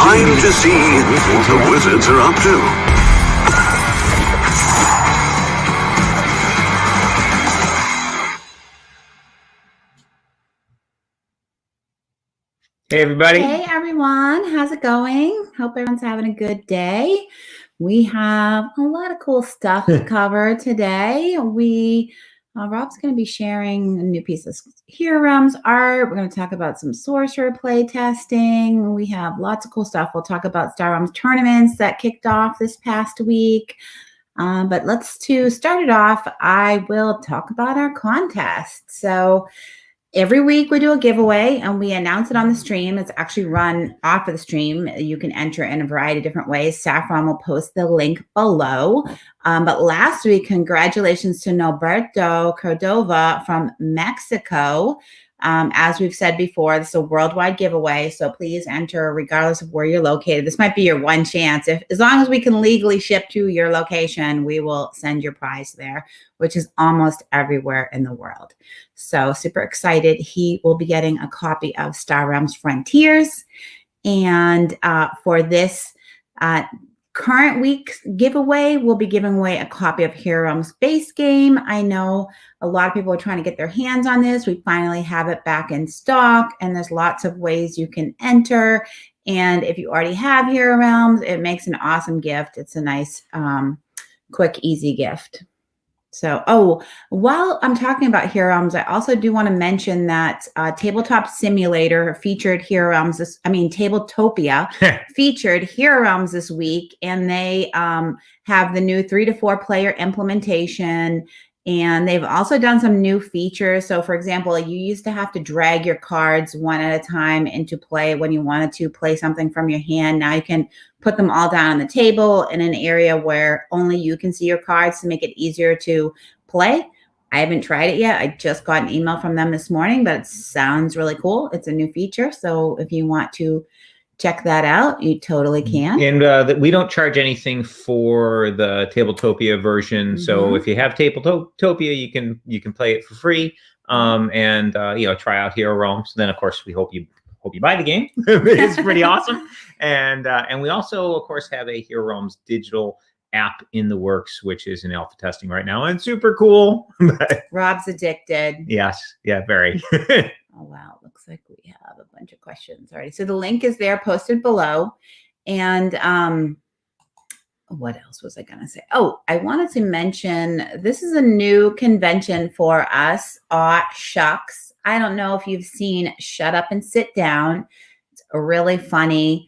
Time to see what the wizards are up to. Hey, everybody. Hey, everyone. How's it going? Hope everyone's having a good day. We have a lot of cool stuff to cover today. Rob's going to be sharing a new piece of Hero Realms art. We're going to talk about some Sorcerer play testing. We have lots of cool stuff. We'll talk about Star Realms tournaments that kicked off this past week. But to start it off, I will talk about our contest. So every week we do a giveaway and we announce it on the stream. It's actually run off of the stream. You can enter in a variety of different ways. Saffron will post the link below. But last week, congratulations to Norberto Cordova from Mexico. As we've said before, this is a worldwide giveaway, so please enter regardless of where you're located. This might be your one chance. As long as we can legally ship to your location, we will send your prize there, which is almost everywhere in the world. So super excited. He will be getting a copy of Star Realms Frontiers. And for this current week's giveaway, we'll be giving away a copy of Hero Realms base game. I know a lot of people are trying to get their hands on this. We finally have it back in stock, and there's lots of ways you can enter. And if you already have Hero Realms, it makes an awesome gift. It's a nice, quick, easy gift. So, while I'm talking about Hero Realms, I also do want to mention that Tabletop Simulator featured Hero Realms. Tabletopia featured Hero Realms this week, and they have the new 3 to 4 player implementation. And they've also done some new features. So, for example, you used to have to drag your cards one at a time into play when you wanted to play something from your hand. Now you can put them all down on the table in an area where only you can see your cards to make it easier to play. I haven't tried it yet. I just got an email from them this morning, but it sounds really cool. It's a new feature. So if you want to check that out, you totally can. And we don't charge anything for the Tabletopia version. So if you have Tabletopia, you can play it for free. And try out Hero Realms. Then of course we hope you buy the game. It's pretty awesome. And we also of course have a Hero Realms digital app in the works, which is in alpha testing right now, and super cool. Rob's addicted. Yes, yeah, very. Oh, wow. Looks like we have a bunch of questions already. So the link is there posted below. And what else was I going to say? Oh, I wanted to mention this is a new convention for us. Aw Shucks. I don't know if you've seen Shut Up and Sit Down. It's a really funny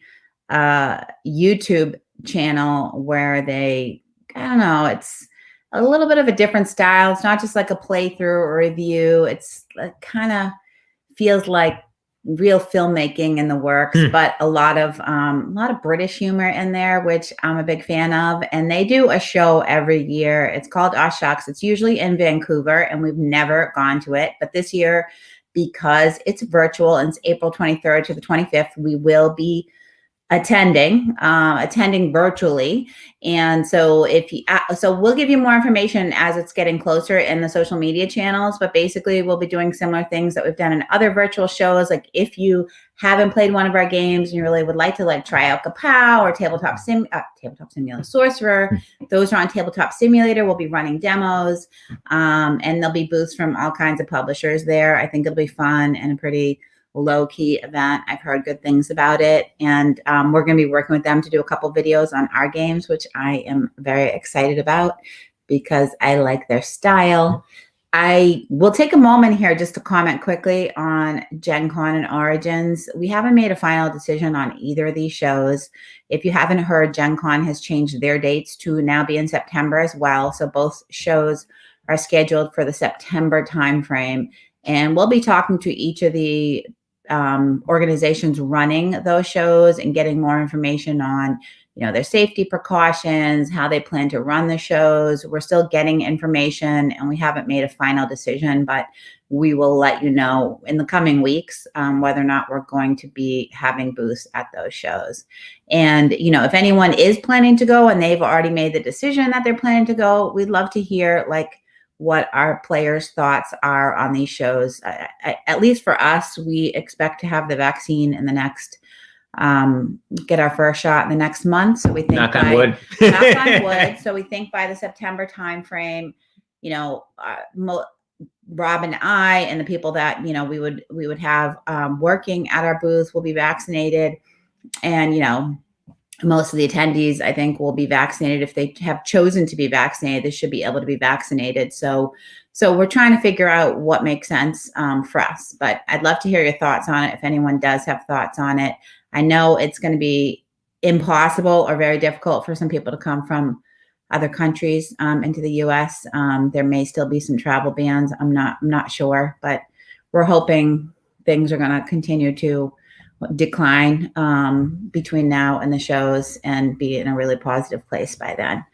YouTube channel where it's a little bit of a different style. It's not just like a playthrough or review. It's kind of feels like real filmmaking in the works, but a lot of British humor in there, which I'm a big fan of. And they do a show every year. It's called Aw Shucks. It's usually in Vancouver, and we've never gone to it. But this year, because it's virtual and it's April 23rd to the 25th, we will be attending virtually. And so so we'll give you more information as it's getting closer in the social media channels, but basically we'll be doing similar things that we've done in other virtual shows. Like if you haven't played one of our games and you really would like to try out Kapow or Tabletop Simulator Sorcerer, those are on Tabletop Simulator. We'll be running demos, and there'll be booths from all kinds of publishers there. I think it'll be fun and a pretty low-key event. I've heard good things about it, and we're going to be working with them to do a couple videos on our games, which I am very excited about because I like their style. I will take a moment here just to comment quickly on Gen Con and Origins. We haven't made a final decision on either of these shows. If you haven't heard, Gen Con has changed their dates to now be in September as well. So both shows are scheduled for the September timeframe, and we'll be talking to each of the organizations running those shows and getting more information on, their safety precautions, how they plan to run the shows. We're still getting information, and we haven't made a final decision, but we will let you know in the coming weeks whether or not we're going to be having booths at those shows. And, if anyone is planning to go and they've already made the decision that they're planning to go, we'd love to hear what our players' thoughts are on these shows. At least for us, we expect to have the vaccine in the next get our first shot in the next month. So we think knock on wood. knock on wood. So we think by the September timeframe, Rob and I and the people that we would have working at our booth will be vaccinated, and most of the attendees, I think, will be vaccinated. If they have chosen to be vaccinated, they should be able to be vaccinated. So we're trying to figure out what makes sense for us. But I'd love to hear your thoughts on it if anyone does have thoughts on it. I know it's going to be impossible or very difficult for some people to come from other countries into the U.S. There may still be some travel bans. I'm not sure, but we're hoping things are going to continue to decline between now and the shows and be in a really positive place by then.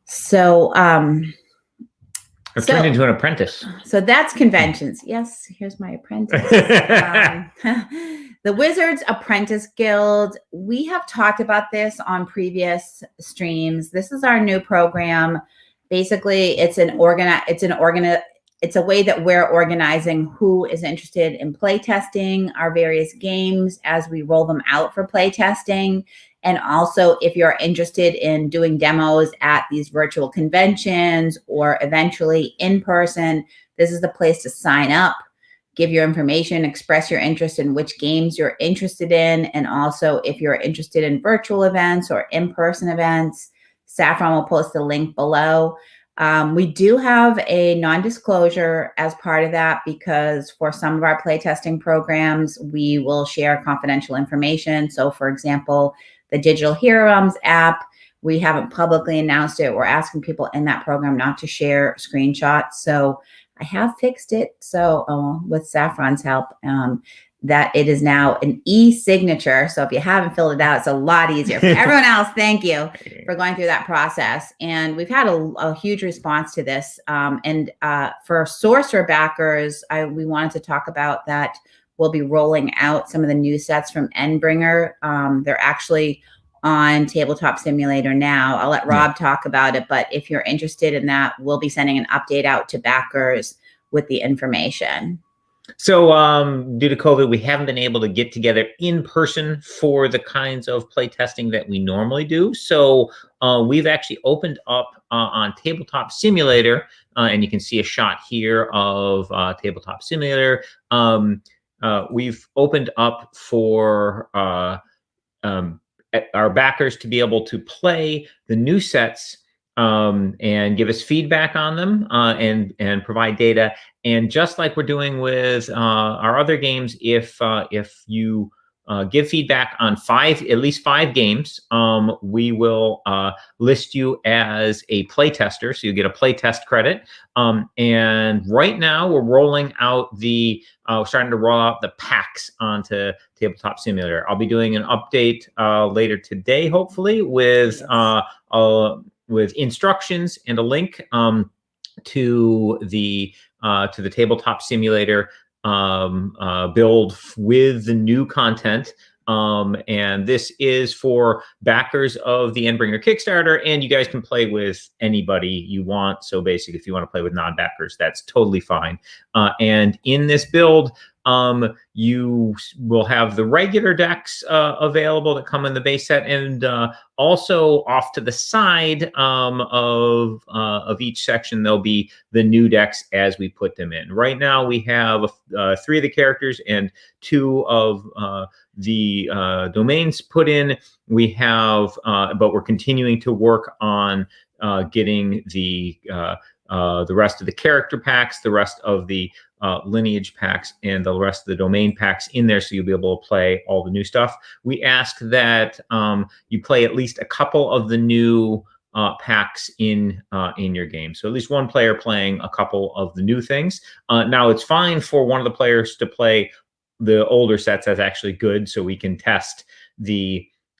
So I've turned into an apprentice. So that's conventions. Yes, here's my apprentice. The Wizards Apprentice Guild. We have talked about this on previous streams. This is our new program. Basically, it's a way that we're organizing who is interested in playtesting our various games as we roll them out for playtesting. And also, if you're interested in doing demos at these virtual conventions or eventually in person, this is the place to sign up, give your information, express your interest in which games you're interested in. And also, if you're interested in virtual events or in-person events, Saffron will post the link below. We do have a non-disclosure as part of that because for some of our playtesting programs, we will share confidential information. So, for example, the Digital Hero Realms app, we haven't publicly announced it. We're asking people in that program not to share screenshots. So I have fixed it. So with Saffron's help, that it is now an e-signature. So if you haven't filled it out, it's a lot easier. For everyone else, thank you for going through that process. And we've had a huge response to this. And for Sorcerer backers, we wanted to talk about that. We'll be rolling out some of the new sets from Endbringer. They're actually on Tabletop Simulator now. I'll let Rob talk about it, but if you're interested in that, we'll be sending an update out to backers with the information. So due to COVID, we haven't been able to get together in person for the kinds of play testing that we normally do. So we've actually opened up on Tabletop Simulator, and you can see a shot here of Tabletop Simulator. We've opened up for our backers to be able to play the new sets and give us feedback on them and provide data. And just like we're doing with our other games, if you give feedback on at least five games, we will list you as a playtester, so you get a playtest credit. And right now we're rolling out starting to roll out the packs onto Tabletop Simulator. I'll be doing an update later today, hopefully, with instructions and a link to the Tabletop Simulator build with the new content. And this is for backers of the Endbringer Kickstarter, and you guys can play with anybody you want. So basically, if you want to play with non-backers, that's totally fine. And in this build, you will have the regular decks available that come in the base set, and also off to the side of each section, there'll be the new decks as we put them in. Right now, we have 3 of the characters and 2 of the domains put in. We have, but we're continuing to work on getting the rest of the character packs, the rest of the lineage packs, and the rest of the domain packs in there, so you'll be able to play all the new stuff. We ask that you play at least a couple of the new packs in your game. So at least one player playing a couple of the new things. Now it's fine for one of the players to play the older sets. That's actually good, so we can test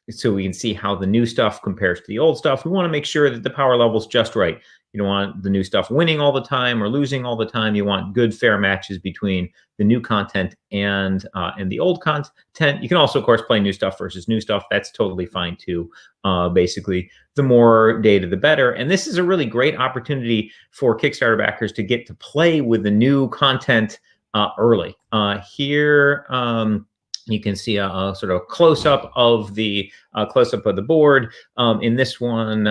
so we can see how the new stuff compares to the old stuff. We want to make sure that the power level's just right. You don't want the new stuff winning all the time or losing all the time. You want good, fair matches between the new content and the old content. You can also, of course, play new stuff versus new stuff. That's totally fine too. Basically, the more data, the better. And this is a really great opportunity for Kickstarter backers to get to play with the new content early. Here, You can see a sort of close-up of the board. In this one,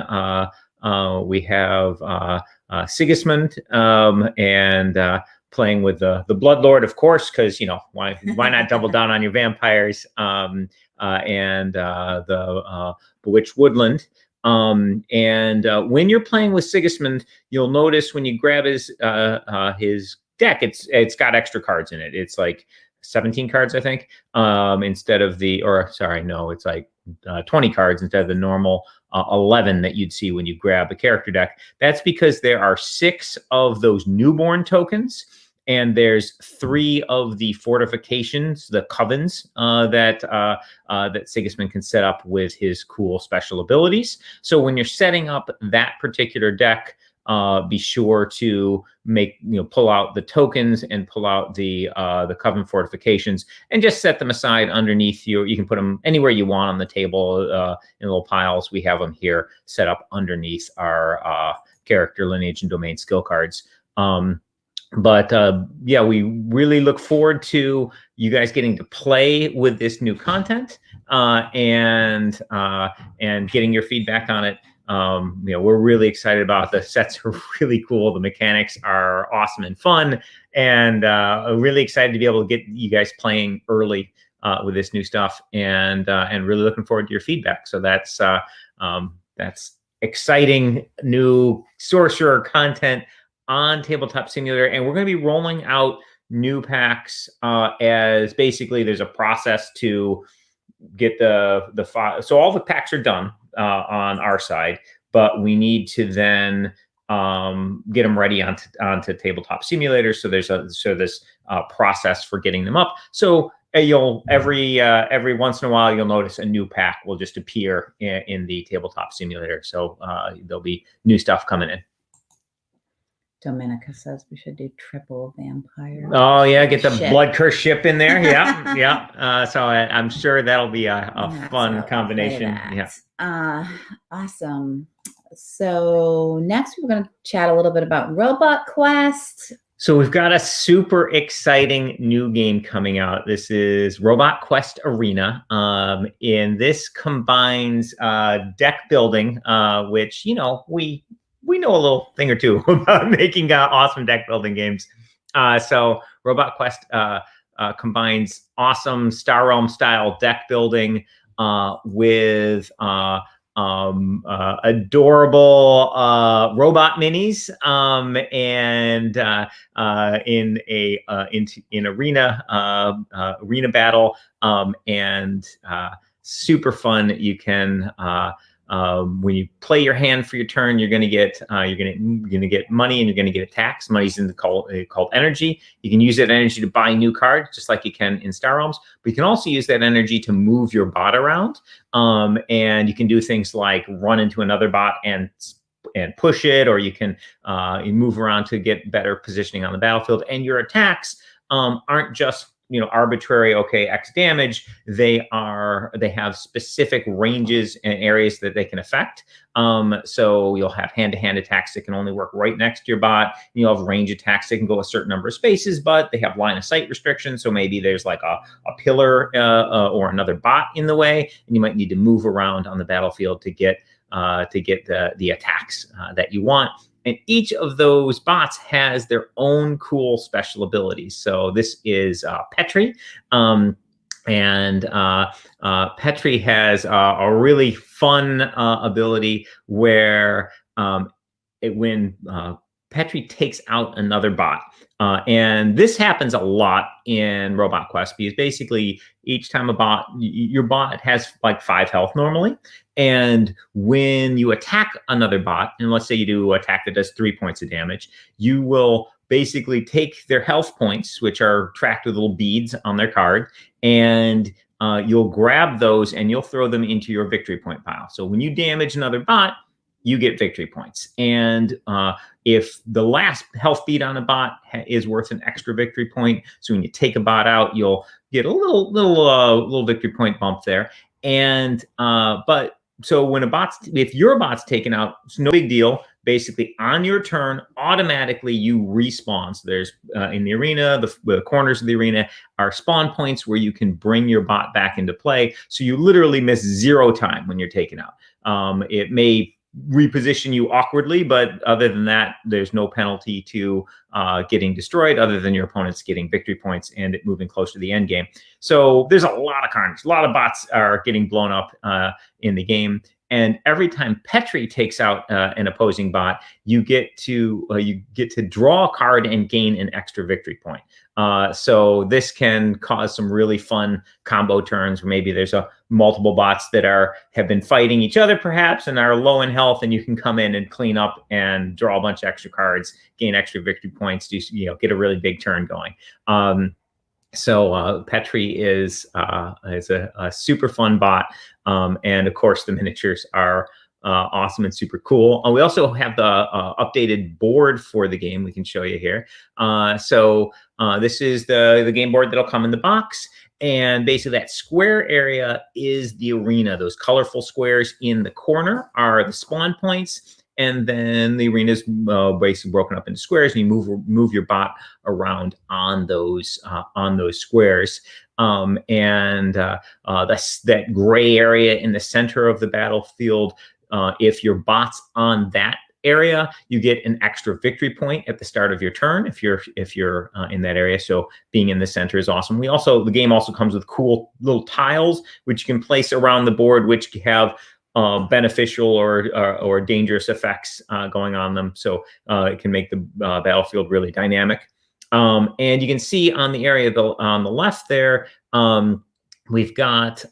we have Sigismund and playing with the Bloodlord, of course, because why not double down on your vampires, and the Bewitched Woodland. When you're playing with Sigismund, you'll notice when you grab his deck, it's got extra cards in it. It's like 17 cards, I think, instead of it's like 20 cards instead of the normal 11 that you'd see when you grab a character deck. That's because there are 6 of those newborn tokens, and there's 3 of the fortifications, the covens, that Sigismund can set up with his cool special abilities. So when you're setting up that particular deck, be sure to pull out the tokens and pull out the coven fortifications and just set them aside underneath you. You can put them anywhere you want on the table, in little piles. We have them here set up underneath our character lineage and domain skill cards. Yeah, we really look forward to you guys getting to play with this new content, and getting your feedback on it. We're really excited about it. The sets are really cool. The mechanics are awesome and fun, and really excited to be able to get you guys playing early with this new stuff, and really looking forward to your feedback. So that's exciting new Sorcerer content on Tabletop Simulator, and we're going to be rolling out new packs as basically there's a process to get the file. So all the packs are done on our side, but we need to then get them ready onto Tabletop Simulator. So there's this process for getting them up. So you'll every once in a while you'll notice a new pack will just appear in the Tabletop Simulator. So there'll be new stuff coming in. Dominica says we should do triple vampire. Oh yeah, get the blood curse ship in there. Yeah, yeah. So I'm sure that'll be a fun combination. Yeah. Awesome. So next we're going to chat a little bit about Robot Quest. So we've got a super exciting new game coming out. This is Robot Quest Arena. And this combines deck building, which we know a little thing or two about making awesome deck building games. So Robot Quest combines awesome Star Realm style deck building with adorable robot minis, and in arena battle, and super fun. You can when you play your hand for your turn, you're going to get money, and you're going to get attacks. Money's called energy. You can use that energy to buy new cards, just like you can in Star Realms. But you can also use that energy to move your bot around, and you can do things like run into another bot and push it, or you can you move around to get better positioning on the battlefield. And your attacks aren't just arbitrary, X damage. They have specific ranges and areas that they can affect. So you'll have hand-to-hand attacks that can only work right next to your bot. And you'll have range attacks that can go a certain number of spaces, but they have line of sight restrictions. So maybe there's like a pillar or another bot in the way, and you might need to move around on the battlefield to get the attacks that you want. And each of those bots has their own cool special abilities. So this is Petri. And Petri has a really fun ability where when Petri takes out another bot. And this happens a lot in Robot Quest, because basically each time your bot has like 5 health normally. And when you attack another bot, and let's say you do an attack that does 3 points of damage, you will basically take their health points, which are tracked with little beads on their card, and you'll grab those and you'll throw them into your victory point pile. So when you damage another bot, you get victory points. And if the last health bead on a bot is worth an extra victory point, so when you take a bot out, you'll get a little victory point bump there. And so when if your bot's taken out, it's no big deal. basically on your turn, automatically you respawn. So there's in the arena, the corners of the arena are spawn points where you can bring your bot back into play. So you literally miss 0 time when you're taken out. It may reposition you awkwardly, but other than that, there's no penalty to getting destroyed other than your opponents getting victory points and it moving close to the end game. So there's a lot of carnage. A lot of bots are getting blown up in the game. And every time Petri takes out an opposing bot, you get to draw a card and gain an extra victory point. So this can cause some really fun combo turns where maybe there's multiple bots that have been fighting each other perhaps and are low in health, and you can come in and clean up and draw a bunch of extra cards, gain extra victory points, get a really big turn going. So Petri is a super fun bot, and of course the miniatures are awesome and super cool. We also have the updated board for the game. We can show you here. So this is the game board that'll come in the box, and basically that square area is the arena. Those colorful squares in the corner are the spawn points. And then the arena is basically broken up into squares, and you move your bot around on those squares. That gray area in the center of the battlefield, if your bot's on that area, you get an extra victory point at the start of your turn if you're in that area. So being in the center is awesome. The game also comes with cool little tiles which you can place around the board, which have beneficial or dangerous effects going on them. So it can make the battlefield really dynamic. And you can see on the area on the left there, we've got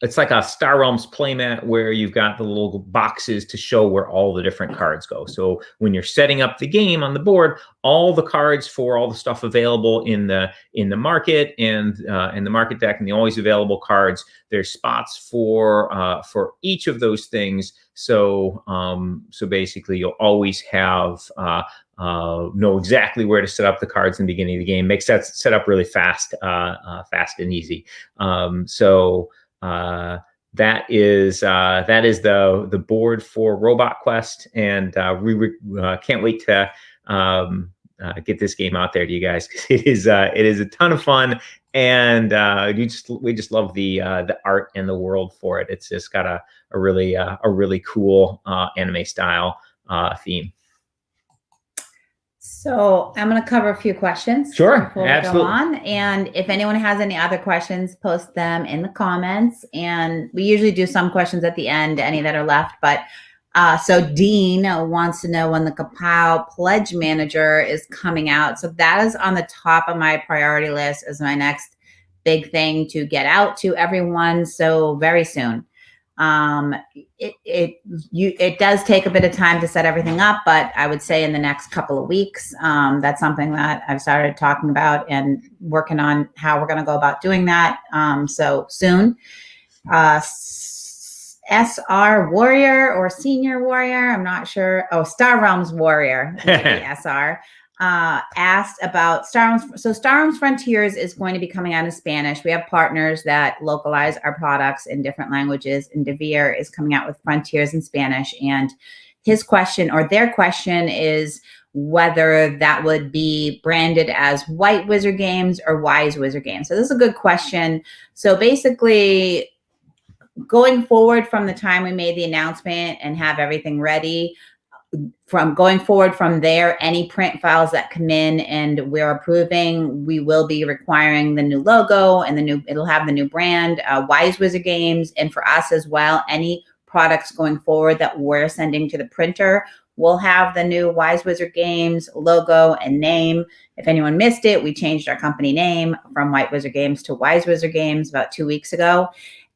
it's like a Star Realms playmat where you've got the little boxes to show where all the different cards go. So when you're setting up the game on the board, all the cards for all the stuff available in the market and in the market deck and the always available cards, there's spots for each of those things. So basically you'll always have know exactly where to set up the cards in the beginning of the game. Makes that set up really fast and easy. That is the board for Robot Quest, and we can't wait to get this game out there to you guys, because it is a ton of fun, and we just love the art and the world for it. It's just got a really cool anime style theme. So I'm going to cover a few questions. Sure, before we absolutely. go on. And if anyone has any other questions, post them in the comments. And we usually do some questions at the end, any that are left. But so Dean wants to know when the Kapow Pledge Manager is coming out. So that is on the top of my priority list as my next big thing to get out to everyone. So very soon. It does take a bit of time to set everything up, but I would say in the next couple of weeks, that's something that I've started talking about and working on how we're going to go about doing that. So soon, SR Warrior or Senior Warrior, I'm not sure. Oh, Star Realms Warrior, SR. Asked about Star Realms. So Star Realms Frontiers is going to be coming out in Spanish. We have partners that localize our products in different languages, and Devere is coming out with Frontiers in Spanish. And his question, or their question, is whether that would be branded as White Wizard Games or Wise Wizard Games. So this is a good question. So basically, going forward from the time we made the announcement and have everything ready, going forward from there, any print files that come in and we're approving, we will be requiring the new logo and it'll have the new brand, Wise Wizard Games. And for us as well, any products going forward that we're sending to the printer will have the new Wise Wizard Games logo and name. If anyone missed it, we changed our company name from White Wizard Games to Wise Wizard Games about 2 weeks ago.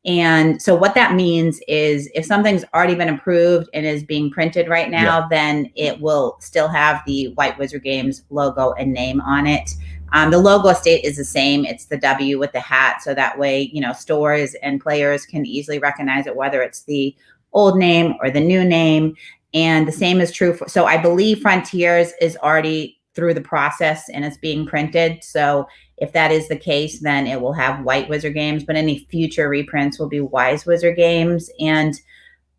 And so what that means is if something's already been approved and is being printed right now, then it will still have the White Wizard Games logo and name on it. The logo state is the same. It's the W with the hat. So that way, stores and players can easily recognize it, whether it's the old name or the new name. And the same is true so I believe Frontiers is already through the process and it's being printed. So if that is the case, then it will have White Wizard Games, but any future reprints will be Wise Wizard Games. And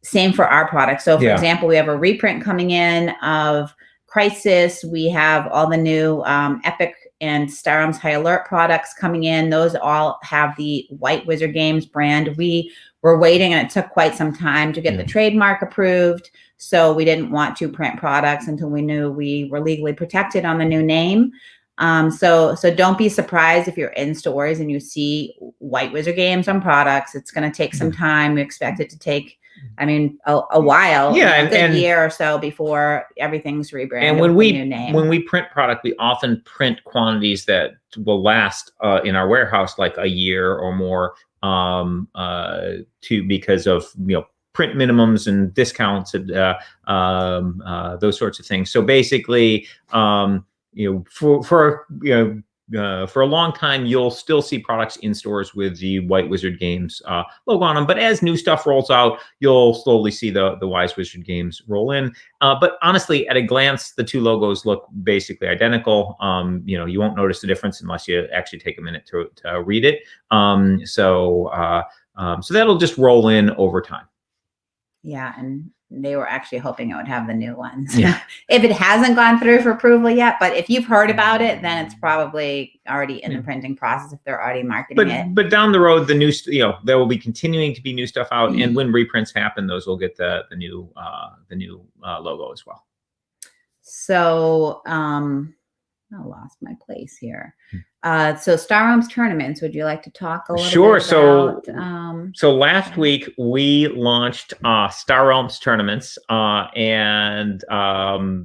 same for our products. So, for Yeah. example, we have a reprint coming in of Crisis. We have all the new Epic and Star Realms High Alert products coming in. Those all have the White Wizard Games brand. We were waiting, and it took quite some time to get the trademark approved. So we didn't want to print products until we knew we were legally protected on the new name. So don't be surprised if you're in stores and you see White Wizard Games on products. It's going to take some time. We expect it to take, I mean, a while, a good year or so before everything's rebranded. And when we print product, we often print quantities that will last in our warehouse like a year or more, because of print minimums and discounts and those sorts of things. So basically, for a long time, you'll still see products in stores with the White Wizard Games logo on them. But as new stuff rolls out, you'll slowly see the Wise Wizard Games roll in. But honestly, at a glance, the two logos look basically identical. You won't notice the difference unless you actually take a minute to read it. So that'll just roll in over time. Yeah, and they were actually hoping it would have the new ones. Yeah. If it hasn't gone through for approval yet, but if you've heard about it, then it's probably already in the printing process if they're already marketing it. But down the road, the new, there will be continuing to be new stuff out, and when reprints happen, those will get the new logo as well. So, I lost my place here. So Star Realms tournaments, would you like to talk a little bit about? So last week we launched Star Realms tournaments, and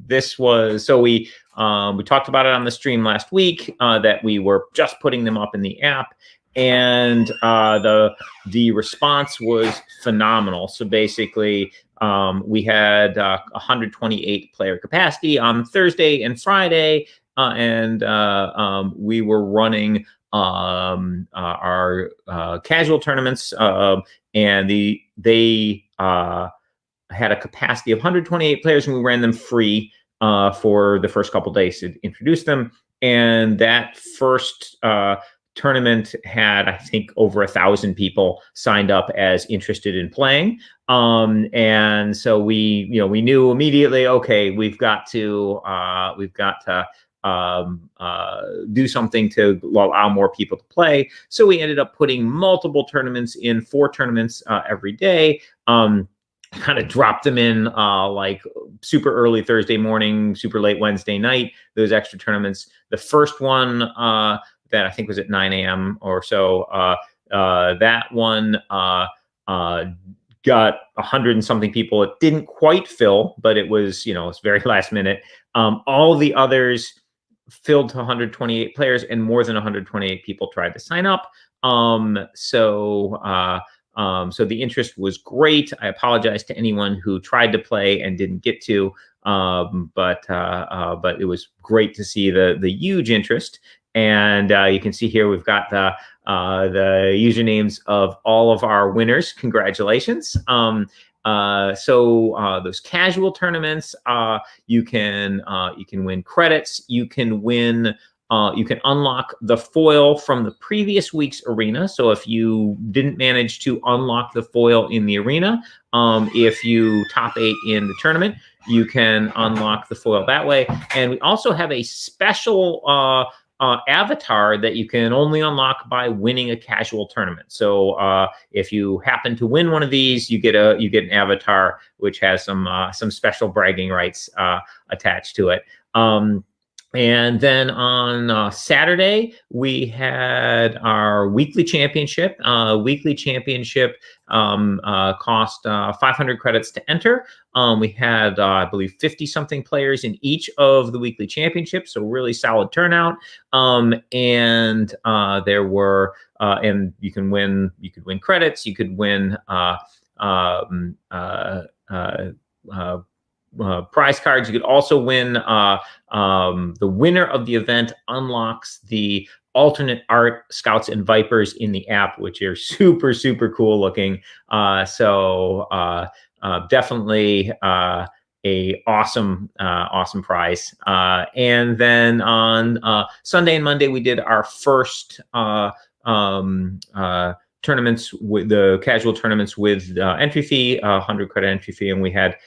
this was, so we talked about it on the stream last week, that we were just putting them up in the app, and the response was phenomenal. So basically, we had 128 player capacity on Thursday and Friday. And we were running our casual tournaments, and they had a capacity of 128 players, and we ran them free for the first couple days to introduce them. And that first tournament had, I think, over 1,000 people signed up as interested in playing. And so we knew immediately, okay, we've got to do something to allow more people to play. So we ended up putting multiple tournaments in, 4 tournaments every day. Kind of dropped them in like super early Thursday morning, super late Wednesday night, those extra tournaments. The first one that I think was at 9 a.m. or so, that one got 100 and something people. It didn't quite fill, but it was, it's very last minute. All the others filled to 128 players, and more than 128 people tried to sign up. So the interest was great. I apologize to anyone who tried to play and didn't get to, but it was great to see the huge interest. And you can see here we've got the usernames of all of our winners. Congratulations. So those casual tournaments, you can win credits. You can win. You can unlock the foil from the previous week's arena. So if you didn't manage to unlock the foil in the arena, if you top 8 in the tournament, you can unlock the foil that way. And we also have a special avatar that you can only unlock by winning a casual tournament. So if you happen to win one of these, you get an avatar which has some special bragging rights attached to it. And then on Saturday, we had our weekly championship. Weekly championship cost 500 credits to enter. We had, I believe, 50-something players in each of the weekly championships, so really solid turnout. And there were, and you could win credits. You could win prize cards. You could also win, the winner of the event unlocks the alternate art Scouts and Vipers in the app, which are super, super cool looking. So definitely a awesome prize. And then on Sunday and Monday, we did our first tournaments with the casual tournaments with entry fee, 100 credit entry fee, and we had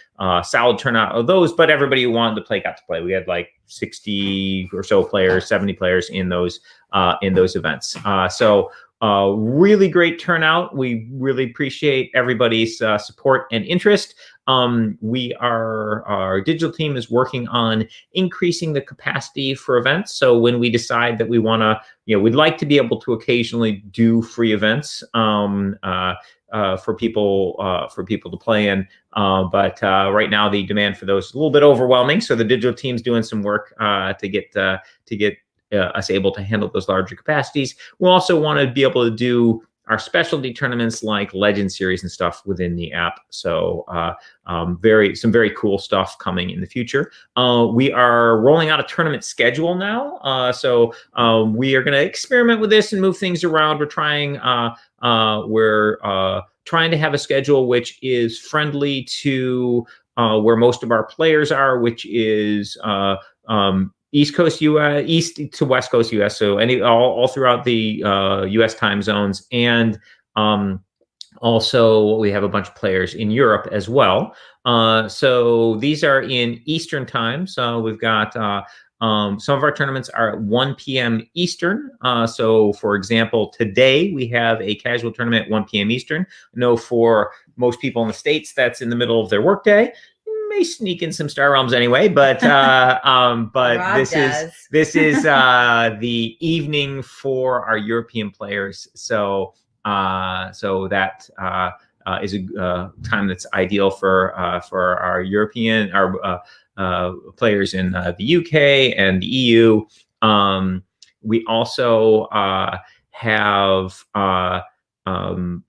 solid turnout of those. But everybody who wanted to play got to play. We had like 60 or so players, 70 players in those events. So really great turnout. We really appreciate everybody's support and interest. Our digital team is working on increasing the capacity for events. So when we decide that we want to, we'd like to be able to occasionally do free events for people to play in. But right now the demand for those is a little bit overwhelming. So the digital team's doing some work to get us able to handle those larger capacities. We also want to be able to do our specialty tournaments like Legend Series and stuff within the app. So some very cool stuff coming in the future. We are rolling out a tournament schedule now. So we are going to experiment with this and move things around. We're trying to have a schedule which is friendly to where most of our players are, which is East Coast US, East to West Coast US, so all throughout the US time zones, and also we have a bunch of players in Europe as well. So these are in Eastern time. So we've got some of our tournaments are at 1 p.m. Eastern. So for example, today we have a casual tournament at 1 p.m. Eastern. I know for most people in the States, that's in the middle of their workday. May sneak in some Star Realms anyway, but this is the evening for our European players. So that is a time that's ideal for our European players in the UK and the EU. We also have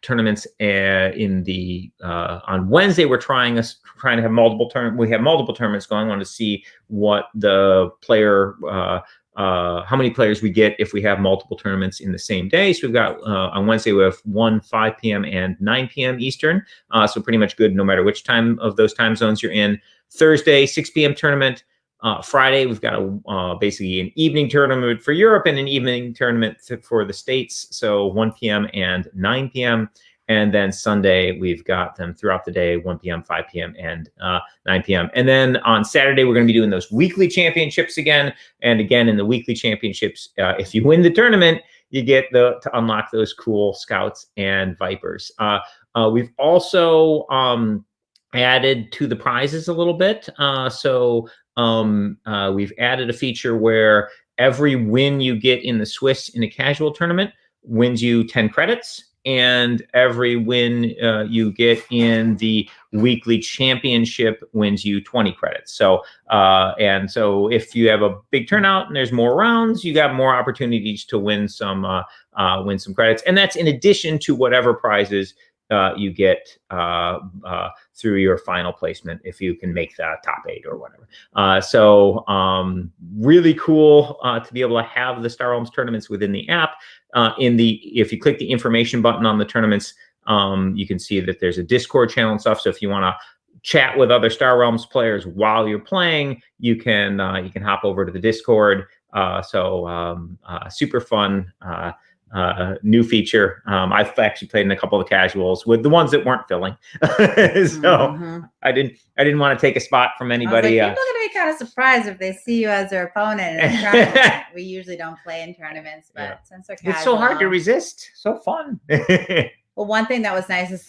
tournaments in the on Wednesday. We're trying to have multiple tournaments. We have multiple tournaments going. I want to see what the player how many players we get if we have multiple tournaments in the same day. So we've got on Wednesday we have 5 p.m. and 9 p.m. Eastern. So pretty much good no matter which time of those time zones you're in. Thursday 6 p.m. tournament. Friday, we've got basically an evening tournament for Europe and an evening tournament for the States. So 1 p.m. and 9 p.m. And then Sunday, we've got them throughout the day, 1 p.m., 5 p.m., and 9 p.m. And then on Saturday, we're going to be doing those weekly championships again. And again, in the weekly championships, if you win the tournament, you get to unlock those cool Scouts and Vipers. We've also added to the prizes a little bit. We've added a feature where every win you get in the Swiss in a casual tournament wins you 10 credits, and every win you get in the weekly championship wins you 20 credits. So if you have a big turnout and there's more rounds, you got more opportunities to win some credits, and that's in addition to whatever prizes you get through your final placement if you can make the top 8 or whatever. Really cool to be able to have the Star Realms tournaments within the app. If you click the information button on the tournaments, you can see that there's a Discord channel and stuff. So if you want to chat with other Star Realms players while you're playing, you can hop over to the Discord. Super fun. New feature. I've actually played in a couple of the casuals with the ones that weren't filling. I didn't want to take a spot from anybody. People are going to be kind of surprised if they see you as their opponent in a tournament. We usually don't play in tournaments, but since they're casual, it's so hard to resist. So fun. Well, one thing that was nice is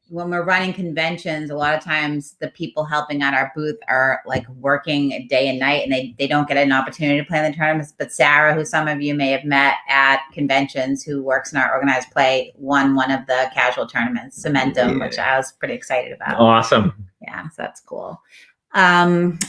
when we're running conventions, a lot of times the people helping at our booth are like working day and night, and they don't get an opportunity to play in the tournaments. But Sarah, who some of you may have met at conventions, who works in our organized play, won one of the casual tournaments, Cementum, which I was pretty excited about. Awesome. Yeah, so that's cool.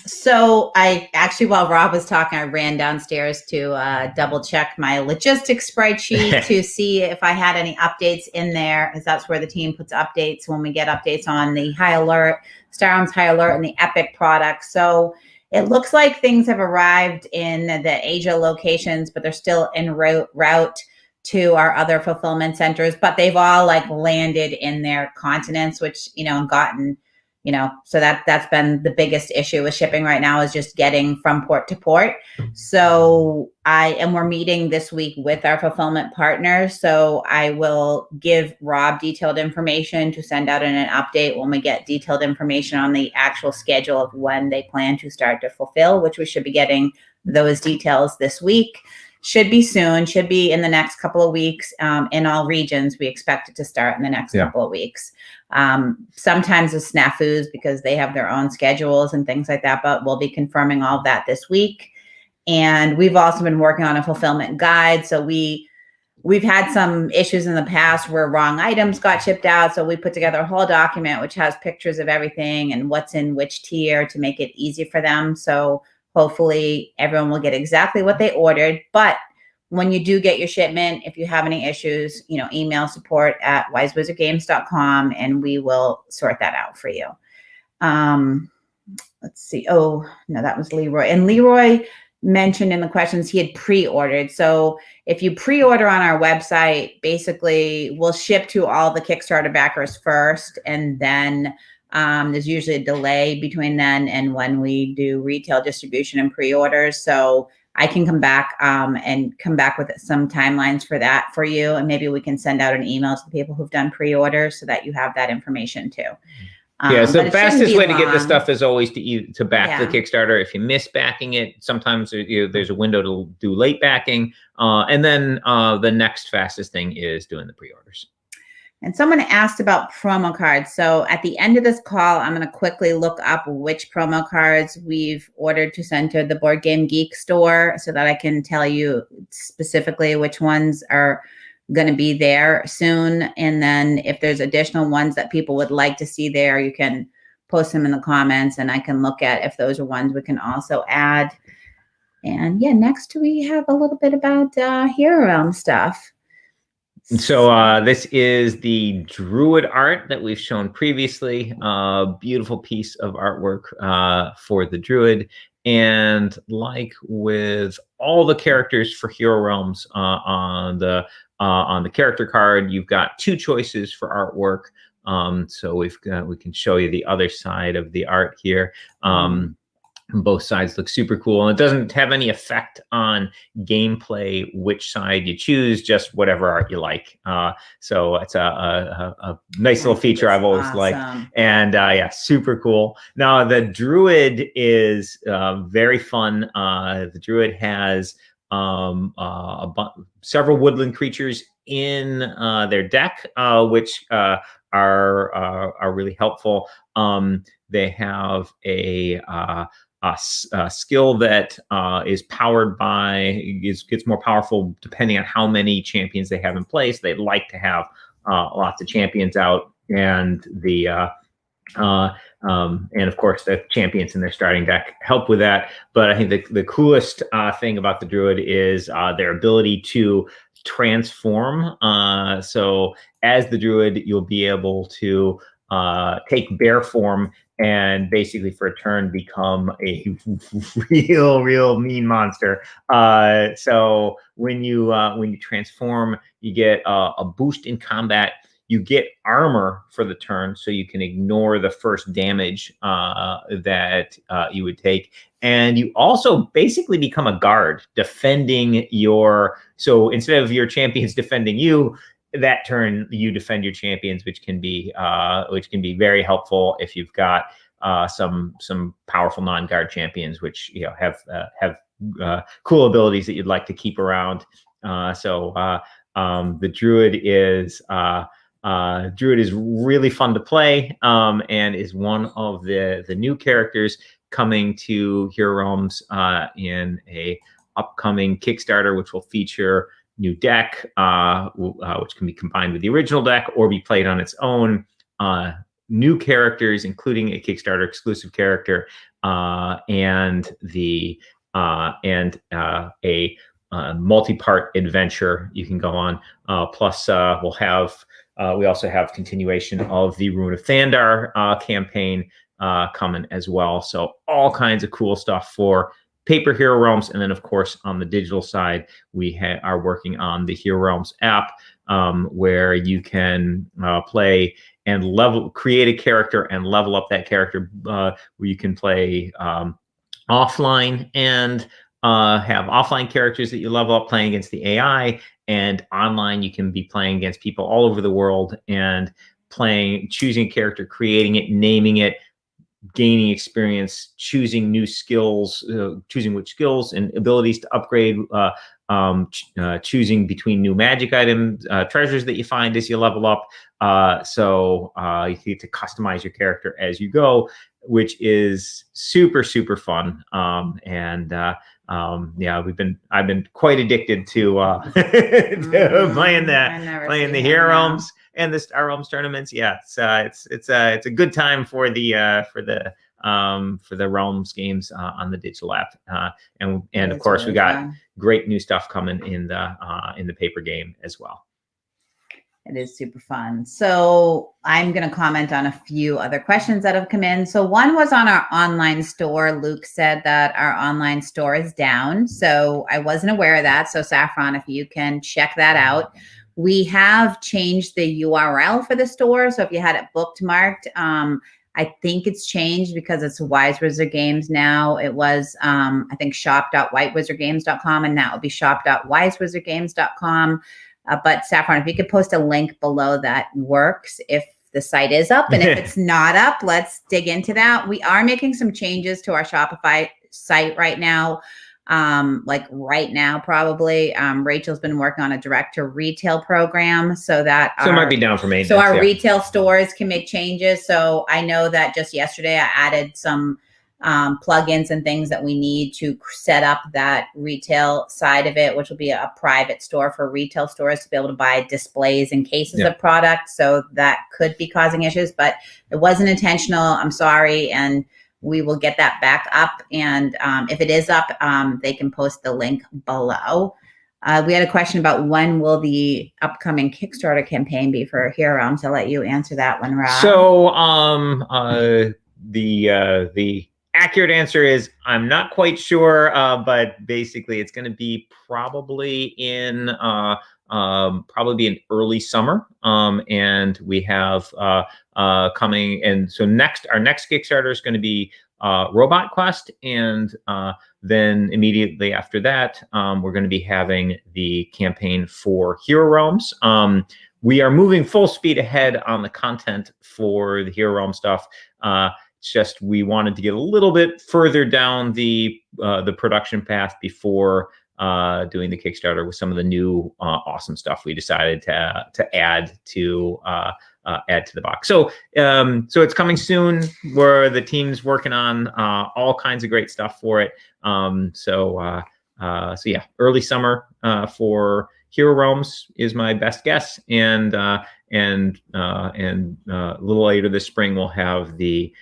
So I actually, while Rob was talking, I ran downstairs to double check my logistics spreadsheet to see if I had any updates in there, because that's where the team puts updates when we get updates on the High Alert, Star Realms High Alert, and the Epic product. So it looks like things have arrived in the Asia locations, but they're still en route to our other fulfillment centers, but they've all like landed in their continents, which, and gotten so that's been the biggest issue with shipping right now, is just getting from port to port. So we're meeting this week with our fulfillment partners. So I will give Rob detailed information to send out in an update when we get detailed information on the actual schedule of when they plan to start to fulfill, which we should be getting those details this week. Should be soon, should be in the next couple of weeks. In all regions, we expect it to start in the next couple of weeks. Sometimes with snafus because they have their own schedules and things like that, but we'll be confirming all of that this week. And we've also been working on a fulfillment guide. So we've had some issues in the past where wrong items got shipped out. So we put together a whole document which has pictures of everything and what's in which tier to make it easy for them. So hopefully everyone will get exactly what they ordered. But when you do get your shipment, if you have any issues, email support@wisewizardgames.com and we will sort that out for you. Let's see. Oh, no, that was Leroy. And Leroy mentioned in the questions he had pre-ordered. So if you pre-order on our website, basically we'll ship to all the Kickstarter backers first, and then there's usually a delay between then and when we do retail distribution and pre-orders. So I can come back with some timelines for that for you. And maybe we can send out an email to the people who've done pre-orders so that you have that information too. So the fastest way to get this stuff is always to back the Kickstarter. If you miss backing it, sometimes there's a window to do late backing. And then the next fastest thing is doing the pre-orders. And someone asked about promo cards. So at the end of this call, I'm going to quickly look up which promo cards we've ordered to send to the Board Game Geek store so that I can tell you specifically which ones are going to be there soon. And then if there's additional ones that people would like to see there, you can post them in the comments and I can look at if those are ones we can also add. And next we have a little bit about Hero Realm stuff. So this is the Druid art that we've shown previously. Beautiful piece of artwork for the Druid. And like with all the characters for Hero Realms on the character card, you've got two choices for artwork. So we can show you the other side of the art here. Both sides look super cool, and it doesn't have any effect on gameplay which side you choose, just whatever art you like. So it's a nice little feature I've always liked. And super cool. Now the Druid is very fun. The Druid has several woodland creatures in their deck, which are really helpful. They have a skill that is powered by, gets more powerful depending on how many champions they have in place. They like to have lots of champions out, and and of course the champions in their starting deck help with that. But I think the coolest thing about the Druid is their ability to transform. So as the Druid, you'll be able to take bear form and basically for a turn become a real mean monster. So when you transform, you get a boost in combat. You get armor for the turn, so you can ignore the first damage that you would take. And you also basically become a guard defending so instead of your champions defending you, that turn you defend your champions, which can be very helpful if you've got some powerful non-guard champions, which have cool abilities that you'd like to keep around. The Druid is really fun to play, and is one of the new characters coming to Hero Realms in a upcoming Kickstarter, which will feature new deck, which can be combined with the original deck or be played on its own. New characters, including a Kickstarter exclusive character, and a multi-part adventure you can go on. Plus, we also have continuation of the Rune of Thandar campaign coming as well. So all kinds of cool stuff for paper Hero Realms, and then of course on the digital side, we are working on the Hero Realms app, where you can play and create a character and level up that character, where you can play offline and have offline characters that you level up playing against the AI, and online you can be playing against people all over the world and choosing a character, creating it, naming it, gaining experience, choosing new skills, choosing which skills and abilities to upgrade, choosing between new magic items, treasures that you find as you level up. So you get to customize your character as you go, which is super, super fun. Yeah, I've been quite addicted to, to playing the Hero Realms and the Star Realms tournaments. Yeah, it's a good time for the Realms games on the digital app. And of course, really we got fun. Great new stuff coming in the paper game as well. It is super fun. So I'm going to comment on a few other questions that have come in. So one was on our online store. Luke said that our online store is down. So I wasn't aware of that. So Saffron, if you can check that out. We have changed the URL for the store. So if you had it bookmarked, I think it's changed because it's Wise Wizard Games now. It was, I think, shop.whitewizardgames.com, and now it'll be shop.wisewizardgames.com. But Saffron, if you could post a link below that works if the site is up. And if it's not up, let's dig into that. We are making some changes to our Shopify site right now. Like right now, probably. Rachel's been working on a direct to retail program so that it might be down for maintenance. So our retail stores can make changes. So I know that just yesterday I added some plugins and things that we need to set up that retail side of it, which will be a private store for retail stores to be able to buy displays and cases of products. So that could be causing issues, but it wasn't intentional. I'm sorry. And we will get that back up. And if it is up, they can post the link below. We had a question about when will the upcoming Kickstarter campaign be for Hero Realms. I'll let you answer that one, Rob. So the accurate answer is I'm not quite sure, but basically it's going to be probably in early summer, and we have coming. And so our next Kickstarter is going to be Robot Quest, and then immediately after that, we're going to be having the campaign for Hero Realms. We are moving full speed ahead on the content for the Hero Realm stuff. It's just we wanted to get a little bit further down the production path before doing the Kickstarter with some of the new awesome stuff we decided to add to the box. So it's coming soon. Where the team's working on all kinds of great stuff for it. So yeah, early summer for Hero Realms is my best guess, and a little later this spring we'll have the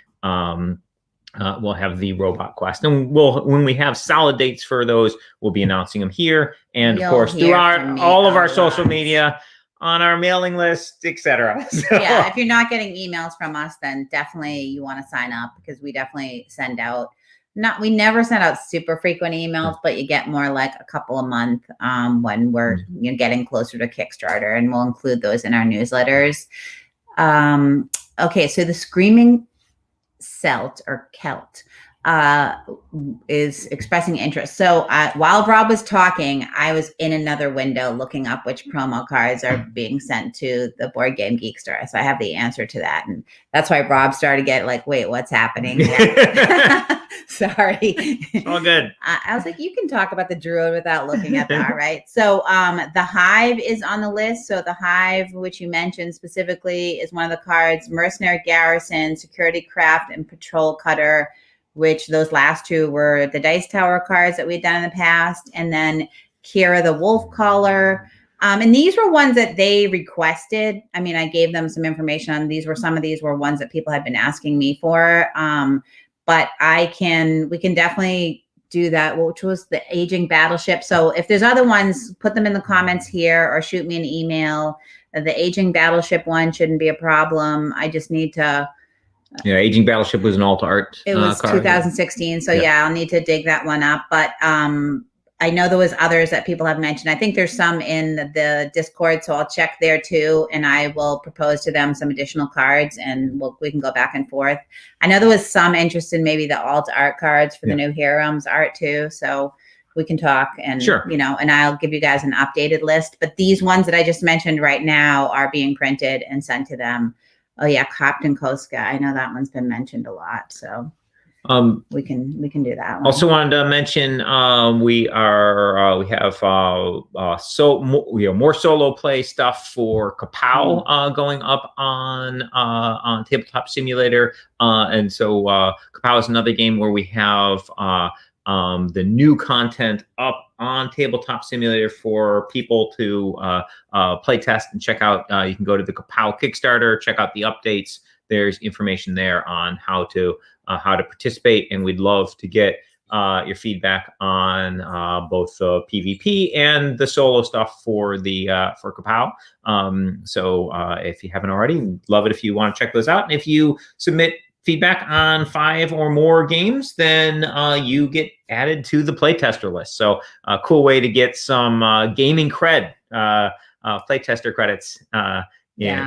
Robot Quest, and when we have solid dates for those, we'll be announcing them here, and of course through all of our social media, on our mailing list, etc. So. Yeah, if you're not getting emails from us, then definitely you want to sign up, because we definitely send out. We never send out super frequent emails, but you get more like a couple a month when we're getting closer to Kickstarter, and we'll include those in our newsletters. Okay, so the Screaming Celt is expressing interest. So while Rob was talking, I was in another window looking up which promo cards are being sent to the Board Game Geek store. So I have the answer to that. And that's why Rob started to get like, wait, what's happening? Sorry. All good. I was like, you can talk about the Druid without looking at that, right? So the Hive is on the list. So the Hive, which you mentioned specifically, is one of the cards. Mercenary Garrison, Security Craft, and Patrol Cutter, which those last two were the Dice Tower cards that we'd done in the past. And then Kira the Wolf Caller. And these were ones that they requested. I mean, I gave them some information on these. Some of these were ones that people had been asking me for. But we can definitely do that, which was the Aging Battleship. So if there's other ones, put them in the comments here or shoot me an email. The Aging Battleship one shouldn't be a problem. I just need to Yeah, Aging Battleship was an alt art. It was card. 2016. So yeah, I'll need to dig that one up. But I know there was others that people have mentioned. I think there's some in the Discord, so I'll check there too, and I will propose to them some additional cards, and we can go back and forth. I know there was some interest in maybe the alt art cards for the new Harem's art too, so we can talk and and I'll give you guys an updated list. But these ones that I just mentioned right now are being printed and sent to them. Oh yeah, Captain Koska. I know that one's been mentioned a lot, so. We can do that one. Also wanted to mention we have more solo play stuff for Kapow going up on Tabletop Simulator, and so Kapow is another game where we have the new content up on Tabletop Simulator for people to play test and check out. You can go to the Kapow Kickstarter, check out the updates. There's information there on how to participate, and we'd love to get your feedback on both the PvP and the solo stuff for Kapow. So if you haven't already, we'd love it if you want to check those out. And if you submit feedback on 5 or more games, then you get added to the playtester list. So a cool way to get some gaming cred, playtester credits.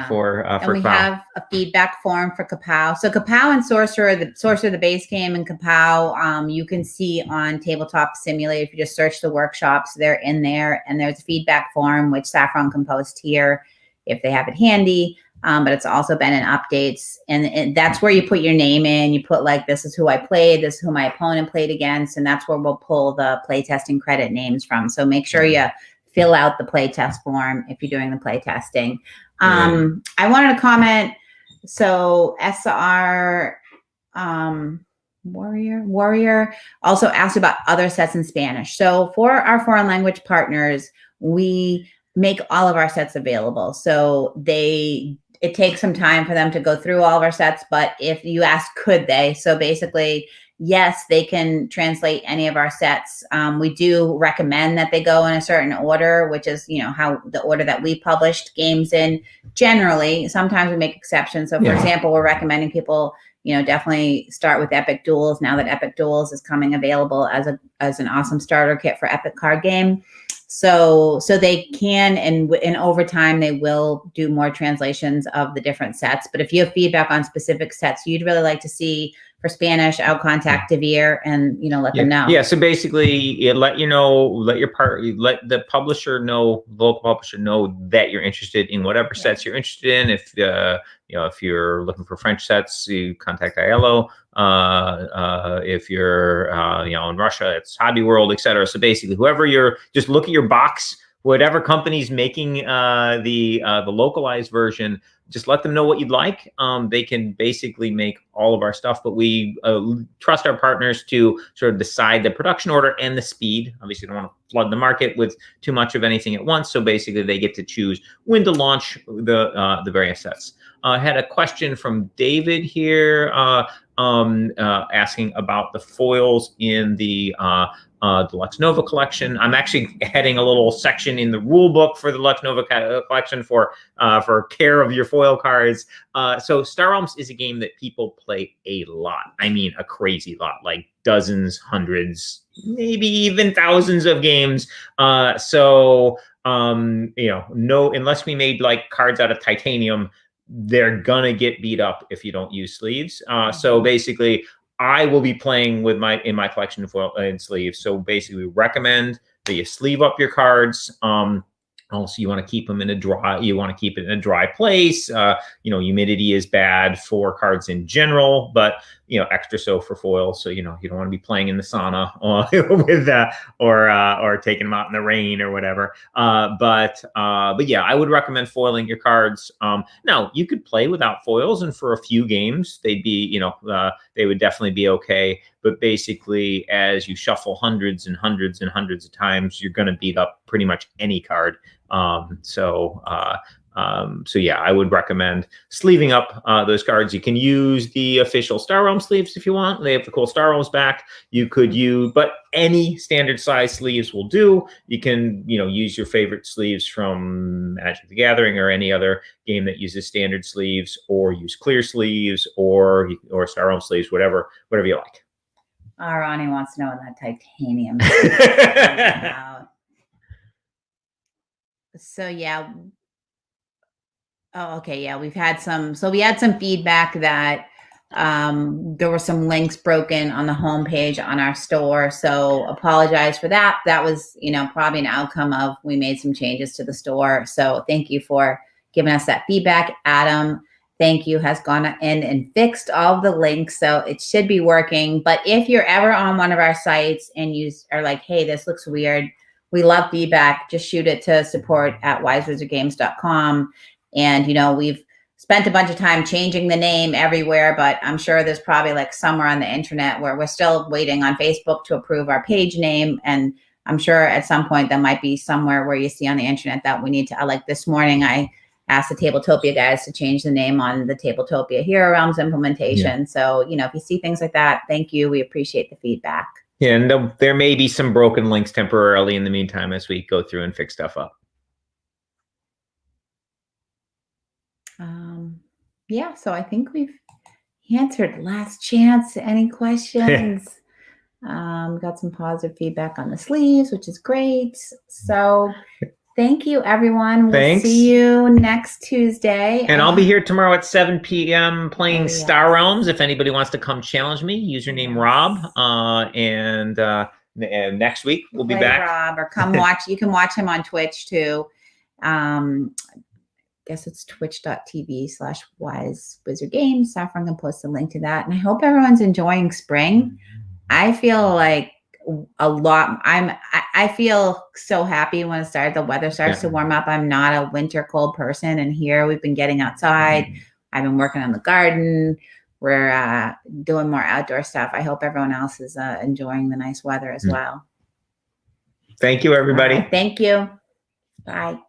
For and we Kapow. have a feedback form for Kapow. So Kapow and Sorcerer, the base game, and Kapow, you can see on Tabletop Simulator. If you just search the workshops, they're in there, and there's a feedback form which Saffron can post here if they have it handy. But it's also been in updates, and that's where you put your name in. You put like, this is who I played, this is who my opponent played against, and that's where we'll pull the playtesting credit names from. So make sure you fill out the playtest form if you're doing the playtesting. I wanted to comment. So SR Warrior also asked about other sets in Spanish. So for our foreign language partners, we make all of our sets available. So it takes some time for them to go through all of our sets. But if you ask, could they? So basically, yes, they can translate any of our sets. We do recommend that they go in a certain order, which is, how the order that we published games in generally. Sometimes we make exceptions. So for example, we're recommending people, definitely start with Epic Duels now that Epic Duels is coming available as an awesome starter kit for Epic Card Game. So they can, and over time, they will do more translations of the different sets. But if you have feedback on specific sets you'd really like to see for Spanish, I'll contact Devere and, let them know. Yeah. So basically, let the publisher know, the local publisher know that you're interested in whatever sets you're interested in. If if you're looking for French sets, you contact ILO. If you're in Russia, it's Hobby World, etc. So basically, just look at your box. Whatever company's making the localized version, just let them know what you'd like. They can basically make all of our stuff, but we trust our partners to sort of decide the production order and the speed. Obviously, don't want to flood the market with too much of anything at once. So basically, they get to choose when to launch the various sets. I had a question from David here asking about the foils in the Lux Nova collection. I'm actually heading a little section in the rule book for the Lux Nova collection for care of your foil cards. So Star Realms is a game that people play a lot. I mean, a crazy lot, like dozens, hundreds, maybe even thousands of games. Unless we made like cards out of titanium, they're gonna get beat up if you don't use sleeves. So basically, I will be playing with in my collection of foil and sleeves. So basically, we recommend that you sleeve up your cards. Also, you want to keep them in a dry. You want to keep it in a dry place. Humidity is bad for cards in general, but extra so for foil. So you don't want to be playing in the sauna with or taking them out in the rain or whatever. But yeah, I would recommend foiling your cards. Now you could play without foils, and for a few games, they'd be they would definitely be okay. But basically, as you shuffle hundreds and hundreds and hundreds of times, you're going to beat up pretty much any card. So yeah, I would recommend sleeving up those cards. You can use the official Star Realm sleeves if you want. They have the cool Star Realms back. You could use, but any standard size sleeves will do. You can, use your favorite sleeves from Magic the Gathering or any other game that uses standard sleeves, or use clear sleeves or Star Realm sleeves, whatever you like. Ronnie wants to know when that titanium is out. So yeah. Oh, okay. Yeah, we had some feedback that there were some links broken on the homepage on our store. So apologize for that. That was, probably an outcome of we made some changes to the store. So thank you for giving us that feedback. Adam, thank you, has gone in and fixed all of the links. So it should be working. But if you're ever on one of our sites and you are like, hey, this looks weird, we love feedback. Just shoot it to support@wisewizardgames.com. And, we've spent a bunch of time changing the name everywhere, but I'm sure there's probably like somewhere on the internet where we're still waiting on Facebook to approve our page name. And I'm sure at some point there might be somewhere where you see on the internet that we need to, like this morning, I asked the Tabletopia guys to change the name on the Tabletopia Hero Realms implementation. Yeah. So, if you see things like that, thank you. We appreciate the feedback. Yeah, and there may be some broken links temporarily in the meantime as we go through and fix stuff up. Yeah, so I think we've answered. Last chance. Any questions? Got some positive feedback on the sleeves, which is great. So thank you, everyone. We'll see you next Tuesday. And I'll be here tomorrow at 7 p.m. playing Star Realms. If anybody wants to come challenge me, username Rob. And next week we'll be back. Rob, or come watch. You can watch him on Twitch too. Guess it's twitch.tv/wisewizardgames. Saffron can post a link to that. And I hope everyone's enjoying spring. I feel like I feel so happy when it starts. The weather starts to warm up. I'm not a winter cold person. And here we've been getting outside. I've been working on the garden. We're doing more outdoor stuff. I hope everyone else is enjoying the nice weather as well. Thank you, everybody. Thank you. Bye.